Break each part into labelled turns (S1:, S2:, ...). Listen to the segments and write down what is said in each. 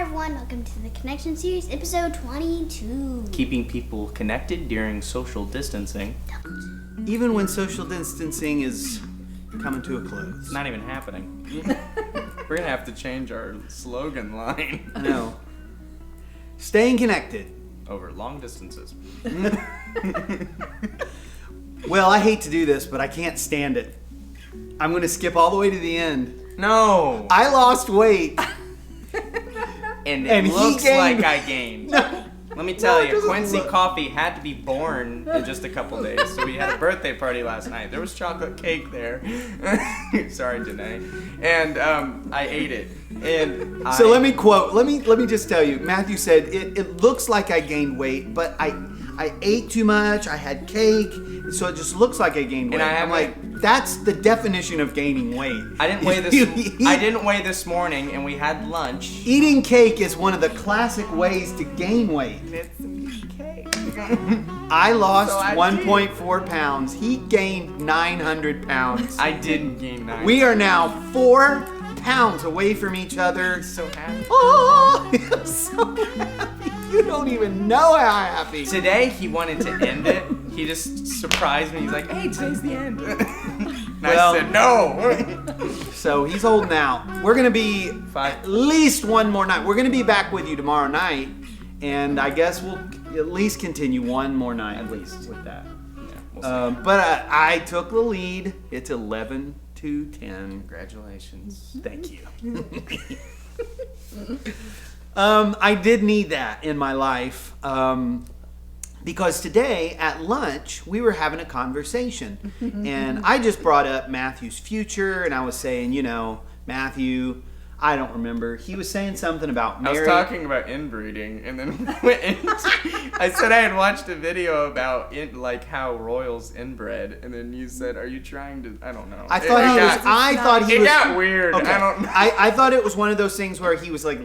S1: everyone, welcome to the Connection Series, episode 22.
S2: Keeping people connected during social distancing.
S3: Even when social distancing is coming to a close.
S2: It's not even happening. We're gonna have to change our slogan line.
S3: I know. Staying connected.
S2: Over long distances.
S3: Well, I hate to do this, but I can't stand it. I'm going to skip all the way to the end.
S2: No!
S3: I lost weight.
S2: And
S3: And
S2: it
S3: he
S2: looks
S3: gained-
S2: like I gained.
S3: No.
S2: Let me tell
S3: it
S2: you,
S3: doesn't
S2: Quincy
S3: look-
S2: Coffee had to be born in just a couple days. So we had a birthday party last night. There was chocolate cake there. Sorry, Danae. And I ate it. And
S3: So let me quote. Let me just tell you. Matthew said it looks like I gained weight, but I ate too much. I had cake, so it just looks like I gained weight.
S2: And
S3: I'm like, that's the definition of gaining weight.
S2: I didn't weigh
S3: If
S2: this.
S3: you eat-
S2: I didn't weigh this morning, and we had lunch.
S3: Eating cake is one of the classic ways to gain weight.
S2: It's cake.
S3: I lost
S2: So I
S3: 1.4 pounds. He gained 900 pounds.
S2: I didn't gain 9.
S3: We are now 4 pounds away from each other.
S2: so happy.
S3: Oh, I'm so happy. You don't even know how happy.
S2: Today he wanted to end it. He just surprised me. He's like, "Hey, today's the end." And
S3: Well-
S2: I said, "No."
S3: So he's holding out. We're going to be
S2: Five.
S3: at least one more night. We're going to be back with you tomorrow night. And I guess we'll at least continue one more night
S2: At least.
S3: with that.
S2: Yeah, we'll see.
S3: But I took the lead. It's 11-10.
S2: Congratulations.
S3: Thank you. I did need that in my life because today at lunch we were having a conversation and I just brought up Matthew's future and I was saying, Matthew, I don't remember. He was saying something about
S2: I
S3: Mary.
S2: was talking about inbreeding, and then went into, I said I had watched a video about how royals inbred, and then you said, "Are you trying to?" I don't know.
S3: I thought he
S2: It
S3: was.
S2: got weird.
S3: Okay.
S2: I don't know.
S3: I thought it was one of those things where he was like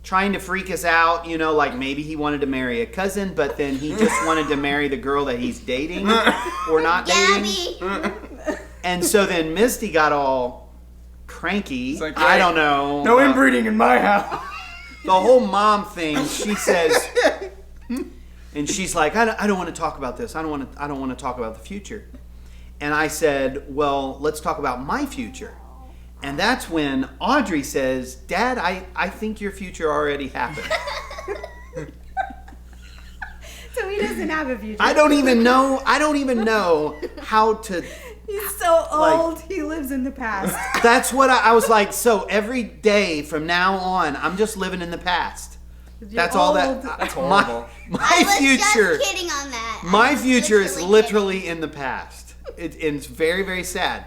S3: trying to freak us out, like maybe he wanted to marry a cousin, but then he just wanted to marry the girl that he's dating or not dating.
S1: Gabby!
S3: And so then Misty got all cranky.
S2: It's like,
S3: I don't know.
S2: No inbreeding in my house.
S3: The whole mom thing, she says, and she's like, I don't want to talk about this. I don't want to talk about the future. And I said, well, let's talk about my future. And that's when Audrey says, Dad, I think your future already happened.
S4: So he doesn't have a future.
S3: I don't even know how to.
S4: He's so old. He lives in the past.
S3: That's what I was like. So every day from now on, I'm just living in the past. That's all that.
S2: That's horrible.
S3: My
S1: I was
S3: future.
S1: just kidding on that.
S3: My
S1: I was
S3: future is
S1: kidding.
S3: literally in the past. It's very, very sad.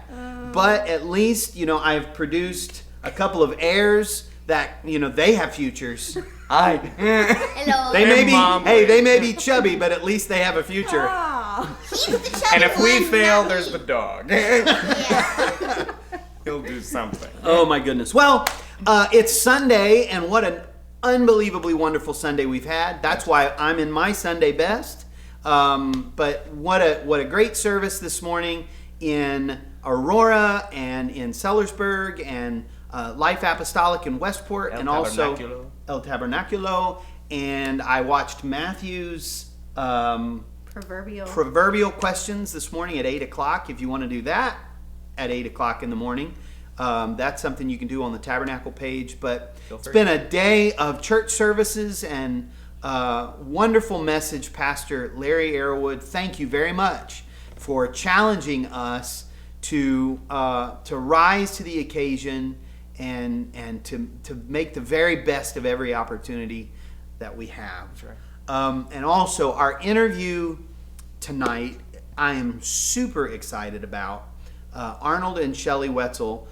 S3: But at least, I've produced a couple of heirs that, they have futures.
S1: Hello.
S3: They may be,
S2: Mom.
S3: they may be chubby, but at least they have a future.
S4: Oh.
S1: He's the chubby
S2: And if we
S1: one,
S2: fail,
S1: not
S2: there's
S1: me.
S2: the dog.
S1: Yeah.
S2: He'll do something.
S3: Oh my goodness. Well, it's Sunday, and what an unbelievably wonderful Sunday we've had. That's why I'm in my Sunday best. But what a great service this morning in Aurora and in Sellersburg and Life Apostolic in Westport
S2: El
S3: and also
S2: Tabernaculo.
S3: El Tabernaculo. And I watched Matthew's proverbial questions this morning at 8 o'clock. If you want to do that at 8 o'clock in the morning, that's something you can do on the Tabernacle page. But it's been a day of church services and wonderful message, Pastor Larry Arrowwood. Thank you very much for challenging us to rise to the occasion and to make the very best of every opportunity that we have.
S2: Sure.
S3: And also our interview tonight, I am super excited about Arnold and Shelley Wetzel.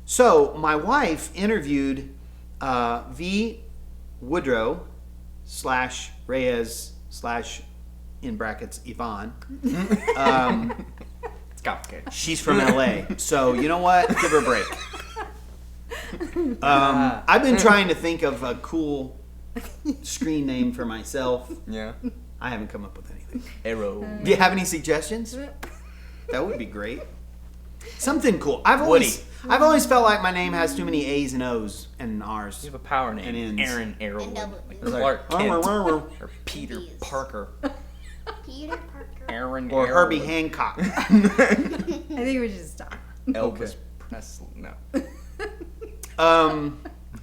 S3: So my wife interviewed V. Woodrow / Reyes / in brackets Yvonne.
S2: It's complicated.
S3: She's from LA, so you know what? Give her a break. I've been trying to think of a cool screen name for myself.
S2: Yeah.
S3: I haven't come up with anything.
S2: Arrow.
S3: Do you have any suggestions? That would be great. Something cool. I've
S2: Woody.
S3: I've always felt like my name has too many A's and O's and R's.
S2: You have a power
S3: And
S2: name.
S3: ends.
S2: Aaron Arrowwood.
S1: And
S2: Like
S1: double-
S2: Clark Kent.
S3: Or
S2: Or Peter
S1: P's.
S2: Parker.
S1: Peter Parker.
S2: Aaron
S3: Herbie
S2: Arrowwood.
S3: Hancock.
S4: I think we should just stop.
S2: Elvis
S3: Okay.
S2: Presley. No.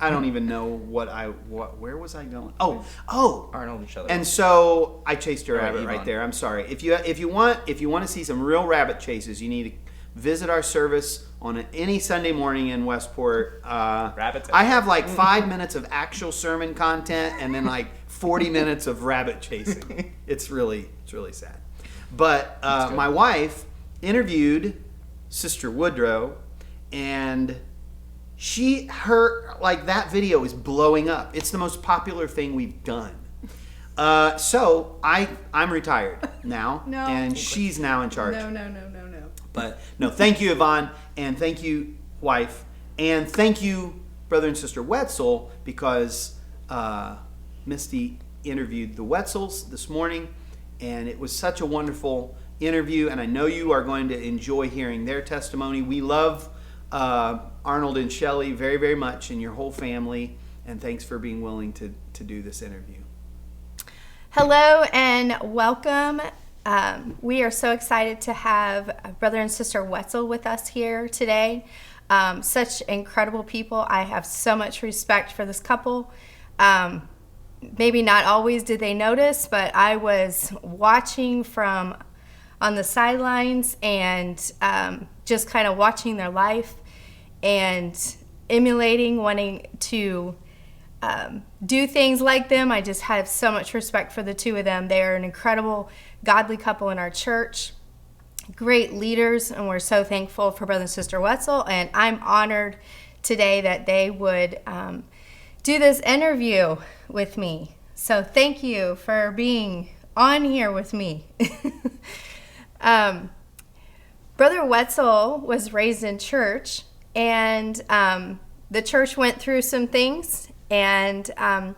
S3: I don't even know where was I going? Oh.
S2: Arnold and Shelley.
S3: And so I chased a rabbit
S2: Yvonne.
S3: right there. I'm sorry. If you want to see some real rabbit chases, you need to visit our service on any Sunday morning in Westport.
S2: Rabbits.
S3: I have like 5 minutes of actual sermon content and then like 40 minutes of rabbit chasing. It's really sad. But
S2: good.
S3: my wife interviewed Sister Woodrow, and that video is blowing up. It's the most popular thing we've done. So I'm retired now,
S4: No.
S3: and she's now in charge.
S4: No.
S3: But no, thank you, Yvonne, and thank you, wife, and thank you, brother and sister Wetzel, because Misty interviewed the Wetzels this morning, and it was such a wonderful interview, and I know you are going to enjoy hearing their testimony. We love Arnold and Shelley very, very much, and your whole family, and thanks for being willing to do this interview.
S5: Hello and welcome. We are so excited to have Brother and Sister Wetzel with us here today. Such incredible people. I have so much respect for this couple. Maybe not always did they notice, but I was watching from on the sidelines and just kind of watching their life and emulating, wanting to do things like them. I just have so much respect for the two of them. They are an incredible, godly couple in our church, great leaders, and we're so thankful for Brother and Sister Wetzel. And I'm honored today that they would do this interview with me. So thank you for being on here with me. Brother Wetzel was raised in church, and the church went through some things, and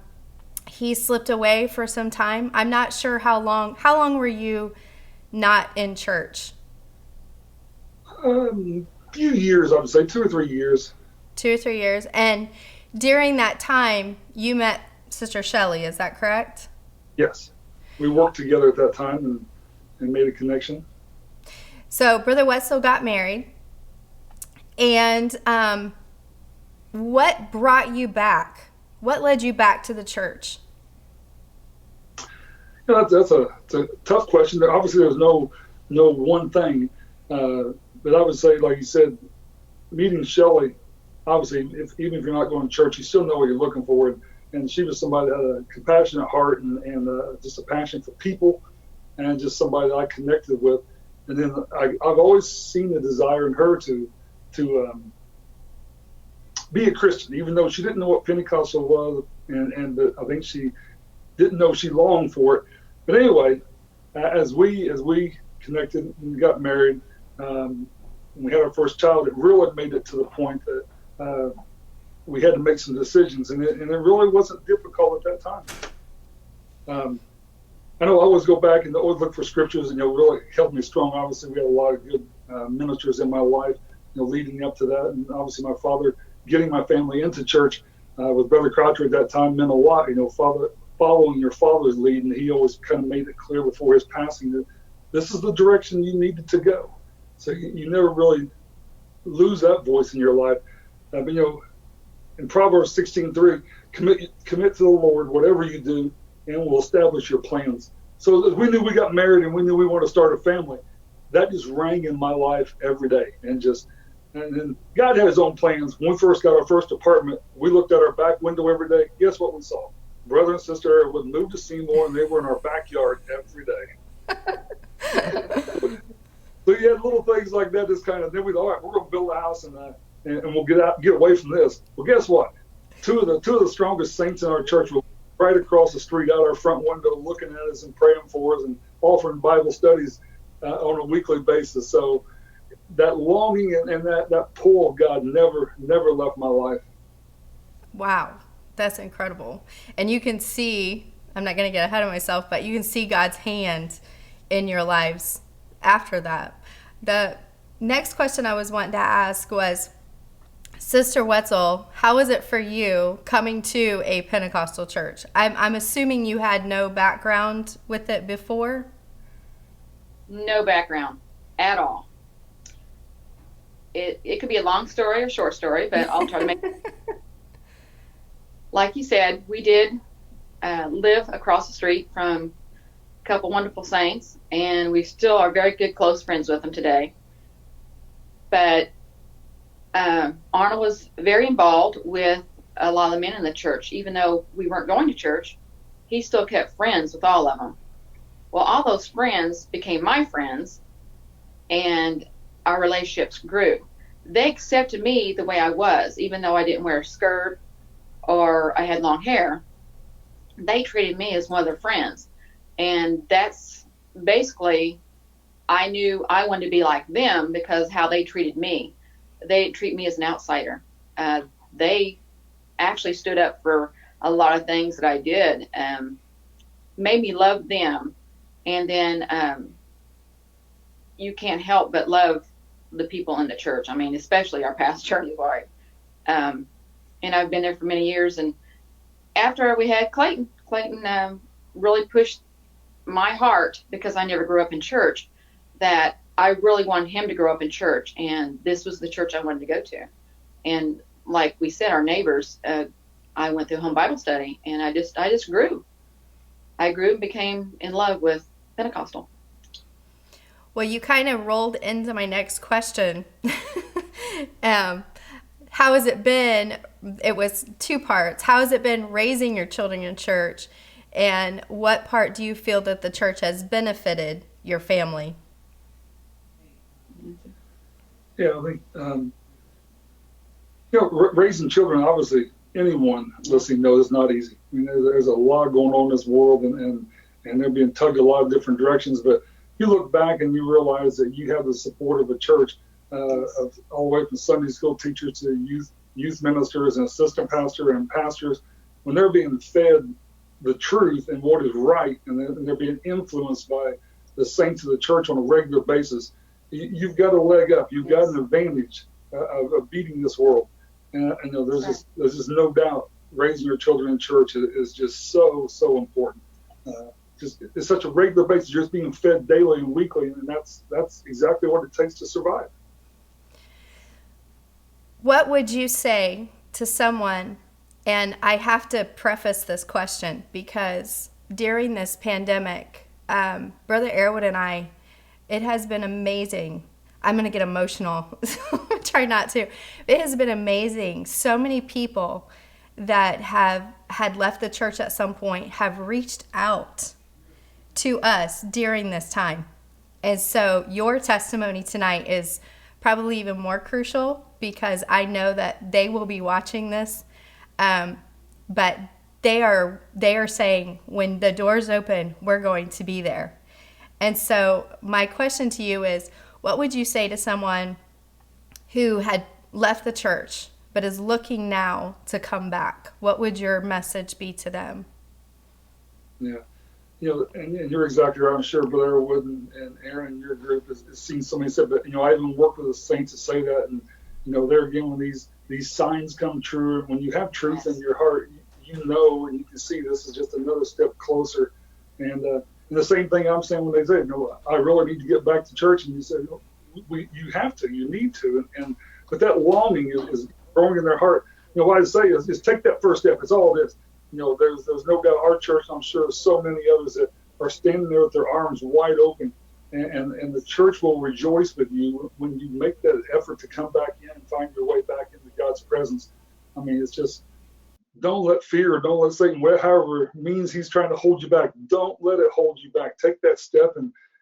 S5: he slipped away for some time. I'm not sure how long. How long were you not in church?
S6: Few years, I would say 2 or 3 years.
S5: 2 or 3 years. And during that time, you met Sister Shelley, is that correct?
S6: Yes, we worked together at that time and made a connection.
S5: So Brother Wetzel got married, and what brought you back? What led you back to the church?
S6: You know, that's a tough question. Obviously, there's no one thing, but I would say, like you said, meeting Shelley. Obviously, even if you're not going to church, you still know what you're looking for. And she was somebody that had a compassionate heart and just a passion for people, and just somebody that I connected with. And then I've always seen the desire in her to be a Christian, even though she didn't know what Pentecostal was, and I think she didn't know she longed for it. But anyway, as we connected and got married, when we had our first child, it really made it to the point that we had to make some decisions, and it really wasn't difficult at that time. I know I always go back and always look for scriptures, and really helped me strong. Obviously, we had a lot of good ministers in my life, leading up to that, and obviously my father getting my family into church with Brother Crotcher at that time meant a lot. Following your father's lead, and he always kind of made it clear before his passing that this is the direction you needed to go. So you never really lose that voice in your life. But in Proverbs 16:3, commit to the Lord whatever you do, and will establish your plans. So as we knew we got married and we knew we wanted to start a family, that just rang in my life every day. And then God had his own plans. When we first got our first apartment, we looked at our back window every day. Guess what we saw? Brother and sister would move to Seymour, and they were in our backyard every day. So you had little things like that. Then we thought, all right, we're going to build a house and we'll get away from this. Well, guess what? Two of the strongest saints in our church were right across the street out our front window, looking at us and praying for us and offering Bible studies on a weekly basis. So that longing and that pull of God never left my life.
S5: Wow, that's incredible. And you can see, I'm not going to get ahead of myself, but you can see God's hand in your lives after that. The next question I was wanting to ask was, Sister Wetzel, how was it for you coming to a Pentecostal church? I'm assuming you had no background with it before?
S7: No background at all. It could be a long story or short story, but I'll try to make it. Like you said, we did live across the street from a couple wonderful saints, and we still are very good, close friends with them today. But Arnold was very involved with a lot of the men in the church. Even though we weren't going to church, he still kept friends with all of them. Well, all those friends became my friends, and our relationships grew. They accepted me the way I was, even though I didn't wear a skirt or I had long hair. They treated me as one of their friends. And that's basically, I knew I wanted to be like them because how they treated me. They didn't treat me as an outsider. They actually stood up for a lot of things that I did, made me love them. And then you can't help but love the people in the church. I mean, especially our pastor and his wife. And I've been there for many years. And after we had Clayton really pushed my heart, because I never grew up in church, that I really wanted him to grow up in church. And this was the church I wanted to go to. And like we said, our neighbors, I went through home Bible study, and I just grew. I grew and became in love with Pentecostal.
S5: Well, you kind of rolled into my next question. How has it been? It was two parts. How has it been raising your children in church? And what part do you feel that the church has benefited your family?
S6: Yeah, I think, raising children, obviously, anyone listening knows it's not easy. I mean, there's a lot going on in this world, and they're being tugged a lot of different directions. But you look back and you realize that you have the support of a church, of all the way from Sunday school teachers to youth ministers and assistant pastor and pastors. When they're being fed the truth and what is right, and they're being influenced by the saints of the church on a regular basis, you've got a leg up. You've got an advantage of beating this world. And there's just no doubt raising your children in church is just so important. It's such a regular basis, just being fed daily and weekly, and that's exactly what it takes to survive.
S5: What would you say to someone, and I have to preface this question because during this pandemic, Brother Airwood and I, it has been amazing. I'm going to get emotional, so try not to. It has been amazing. So many people that had left the church at some point have reached out to us during this time. And so your testimony tonight is probably even more crucial because I know that they will be watching this. But they are saying, when the doors open, we're going to be there. And so my question to you is, what would you say to someone who had left the church but is looking now to come back? What would your message be to them? Yeah.
S6: And you're exactly right. I'm sure Brother Airwood and Aaron, your group, has seen so many stuff. But I even work with the saints to say that, and there again, when these signs come true, when you have truth in your heart, and you can see this is just another step closer. And the same thing I'm saying when they say, I really need to get back to church, and you say, you have to, you need to, but that longing is growing in their heart. What I say is take that first step. It's all it is. There's no doubt our church, I'm sure so many others that are standing there with their arms wide open, and the church will rejoice with you when you make that effort to come back in and find your way back into God's presence. I mean, it's just, don't let fear, don't let Satan, however means he's trying to hold you back, don't let it hold you back. Take that step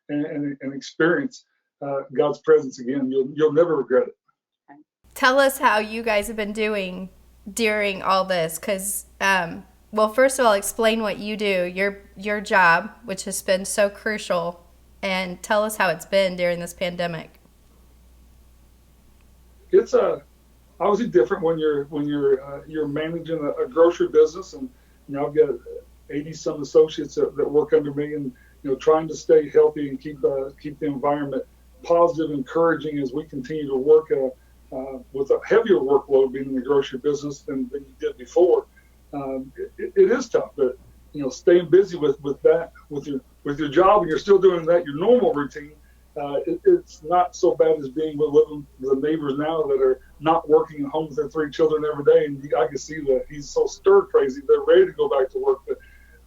S6: and experience God's presence again. You'll never regret it.
S5: Tell us how you guys have been doing during all this, because well, first of all, explain what you do, your job, which has been so crucial, and tell us how it's been during this pandemic.
S6: It's obviously different when you're managing a grocery business, and I've got 80 some associates that work under me, and trying to stay healthy and keep the environment positive, encouraging as we continue to work with a heavier workload being in the grocery business than you did before. It is tough, but staying busy with your job, and you're still doing that your normal routine. It's not so bad as being living with the neighbors now that are not working at home with their 3 children every day. And I can see that he's so stir crazy. They're ready to go back to work. But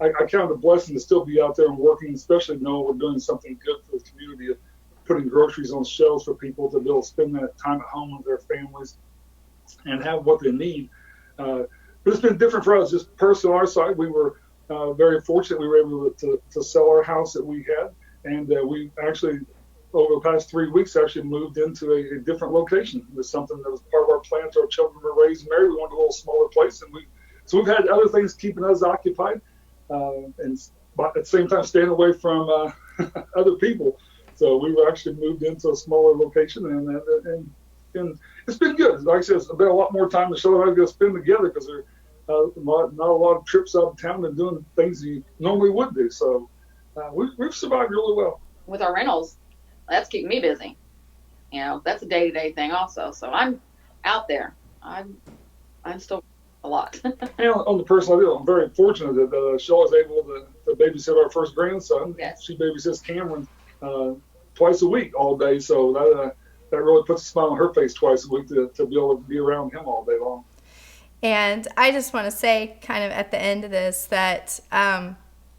S6: I count it a blessing to still be out there and working, especially knowing we're doing something good for the community of putting groceries on shelves for people to be able to spend that time at home with their families and have what they need. But it's been different for us. Just personally on our side, we were very fortunate. We were able to sell our house that we had. And we actually, over the past 3 weeks, actually moved into a different location. It was something that was part of our plan. Our children were raised and married. We wanted a little smaller place, and we've had other things keeping us occupied, and at the same time staying away from other people. So we were actually moved into a smaller location, and it's been good. Like I said, it's been a lot more time to show how to spend together because there are not a lot of trips out of town and doing things you normally would do. So we've survived really well.
S7: With our rentals, that's keeping me busy. That's a day-to-day thing also. So I'm out there. I'm still a lot.
S6: And on the personal deal, I'm very fortunate that Shaw was able to babysit our first grandson.
S7: Yes.
S6: She babysits Cameron twice a week all day. So that really puts a smile on her face twice a week to be able to be around him all day long.
S5: And I just want to say kind of at the end of this that I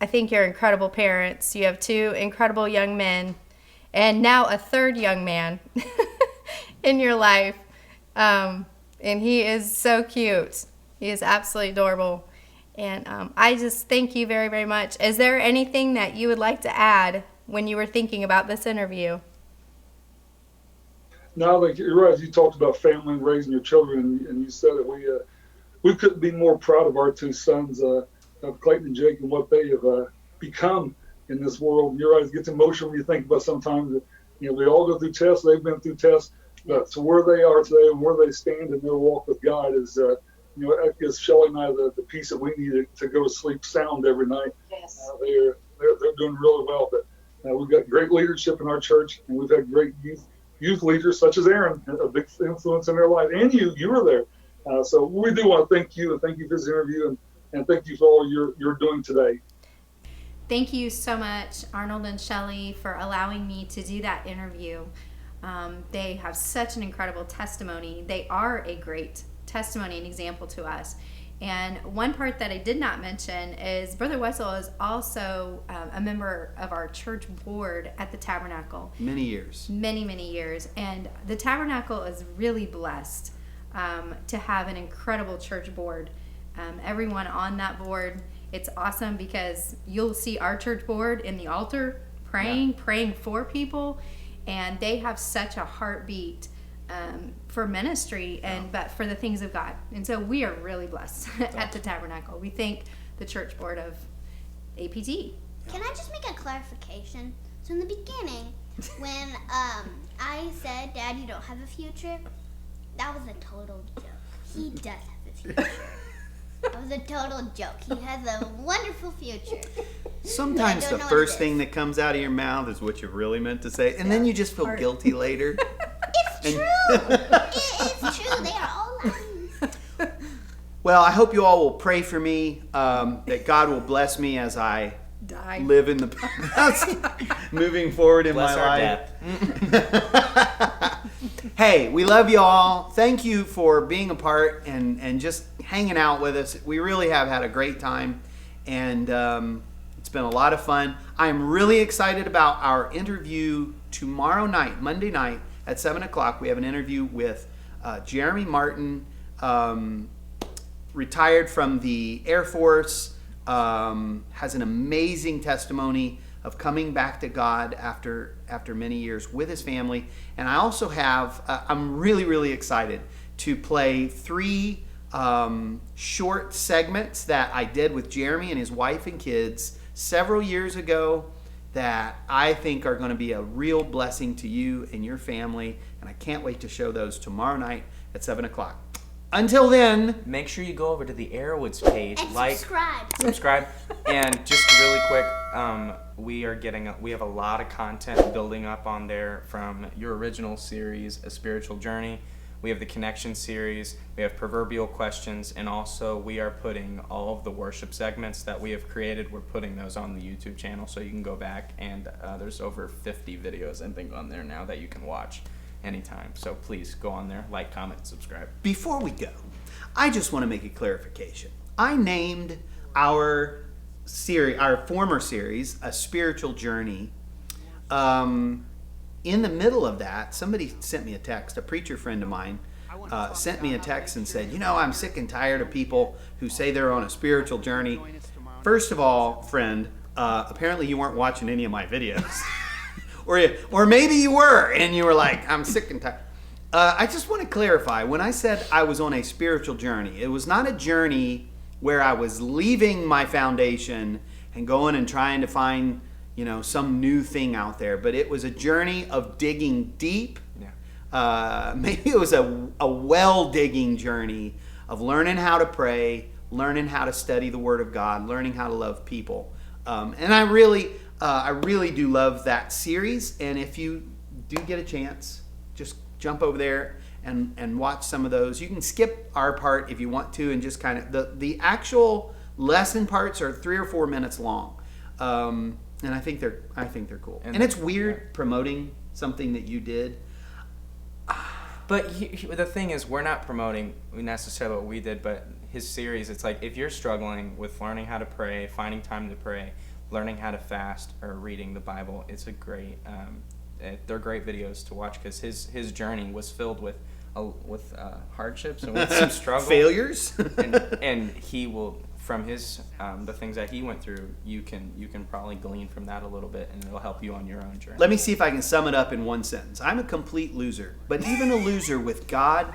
S5: think you're incredible parents. You have 2 incredible young men and now a 3rd young man in your life. And he is so cute. He is absolutely adorable. And I just thank you very, very much. Is there anything that you would like to add when you were thinking about this interview?
S6: No, I think you're right. You talked about family and raising your children, and you said that we couldn't be more proud of our 2 sons, of Clayton and Jake, and what they have become in this world. Your eyes get emotional when you think about sometimes that we all go through tests. They've been through tests, but to where they are today and where they stand in their walk with God is, that gives Shelly and I the peace that we need to go to sleep sound every night.
S7: Yes.
S6: They're doing really well, but we've got great leadership in our church, and we've had great youth leaders such as Aaron, a big influence in their life, and you were there. So we do want to thank you, and thank you for this interview, and thank you for all you're doing today.
S5: Thank you so much, Arnold and Shelley, for allowing me to do that interview. They have such an incredible testimony. They are a great testimony and example to us. And one part that I did not mention is Brother Wetzels is also a member of our church board at the Tabernacle.
S3: Many years.
S5: Many, many years. And the Tabernacle is really blessed to have an incredible church board. Everyone on that board, it's awesome because you'll see our church board in the altar praying for people, and they have such a heartbeat for ministry but for the things of God. And so we are really blessed at the Tabernacle. We thank the church board of APT.
S1: Can I just make a clarification? So in the beginning, when I said, Dad, you don't have a future, that was a total joke. He does have a future. That was a total joke. He has a wonderful future.
S3: Sometimes the first thing that comes out of your mouth is what you really meant to say, and then you just feel guilty later.
S1: It's true. It is true. They are all lying.
S3: Well, I hope you all will pray for me, that God will bless me as I live in the past, moving forward in
S2: Bless
S3: my
S2: our
S3: life. Hey, we love you all. Thank you for being a part and just hanging out with us. We really have had a great time, and it's been a lot of fun. I'm really excited about our interview tomorrow night, Monday night at 7 o'clock. We have an interview with Jeremy Martin, retired from the Air Force, has an amazing testimony of coming back to God after many years with his family. And I also have, I'm really excited to play 3 short segments that I did with Jeremy and his wife and kids several years ago that I think are going to be a real blessing to you and your family. And I can't wait to show those tomorrow night at 7 o'clock. Until then,
S2: make sure you go over to the Airwoods page,
S1: And
S2: subscribe, and just really quick, we have a lot of content building up on there from your original series, A Spiritual Journey. We have the connection series. We have proverbial questions, and also we are putting all of the worship segments that we have created. We're putting those on the YouTube channel, so you can go back, and there's over 50 videos I think on there now that you can watch anytime. So please go on there, like, comment, subscribe.
S3: Before we go, I just want to make a clarification. I named our former series, A Spiritual Journey. In the middle of that, somebody sent me a text. A preacher friend of mine sent me a text and said, I'm sick and tired of people who say they're on a spiritual journey. First of all, friend, apparently you weren't watching any of my videos. or maybe you were, and you were like, I'm sick and tired. I just want to clarify. When I said I was on a spiritual journey, it was not a journey where I was leaving my foundation and going and trying to find some new thing out there, but it was a journey of digging deep. Yeah. Maybe it was a well-digging journey of learning how to pray, learning how to study the Word of God, learning how to love people. And I really do love that series. And if you do get a chance, just jump over there and watch some of those. You can skip our part if you want to, and just kind of the actual lesson parts are 3 or 4 minutes long. And I think they're cool. And it's weird promoting something that you did.
S2: But the thing is, we're not promoting necessarily what we did, but his series, it's like if you're struggling with learning how to pray, finding time to pray, learning how to fast, or reading the Bible, it's a great. They're great videos to watch because his journey was filled with hardships and with some struggle,
S3: failures,
S2: and he will. From his the things that he went through, you can probably glean from that a little bit, and it'll help you on your own journey.
S3: Let me see if I can sum it up in one sentence. I'm a complete loser, but even a loser with God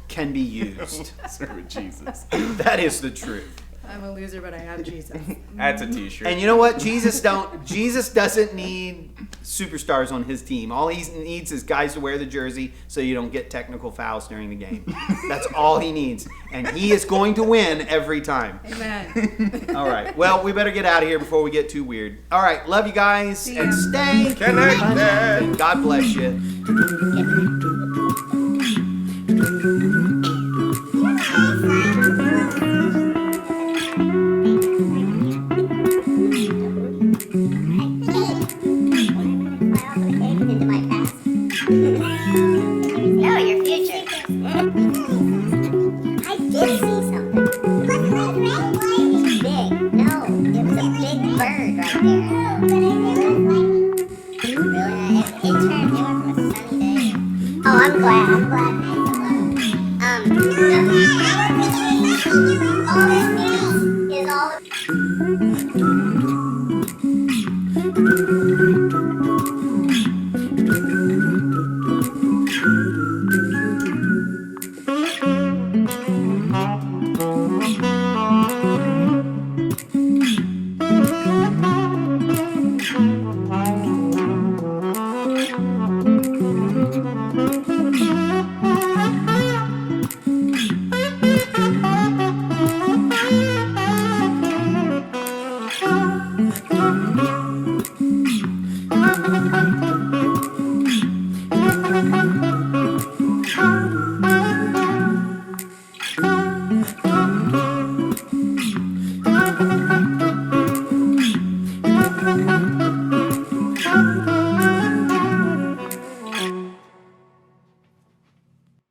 S3: can be used.
S2: Serve Jesus.
S3: That is the truth.
S4: I'm a loser, but I have Jesus.
S2: That's a t-shirt.
S3: And you know what? Jesus doesn't need superstars on his team. All he needs is guys to wear the jersey so you don't get technical fouls during the game. That's all he needs. And he is going to win every time.
S4: Amen.
S3: All right. Well, we better get out of here before we get too weird. All right. Love you guys. And stay
S2: connected.
S3: God bless you.
S1: No, your future. I did see something. It was big. No, it was a big bird right there. Really? It turned. It was a sunny day. Oh, I'm glad.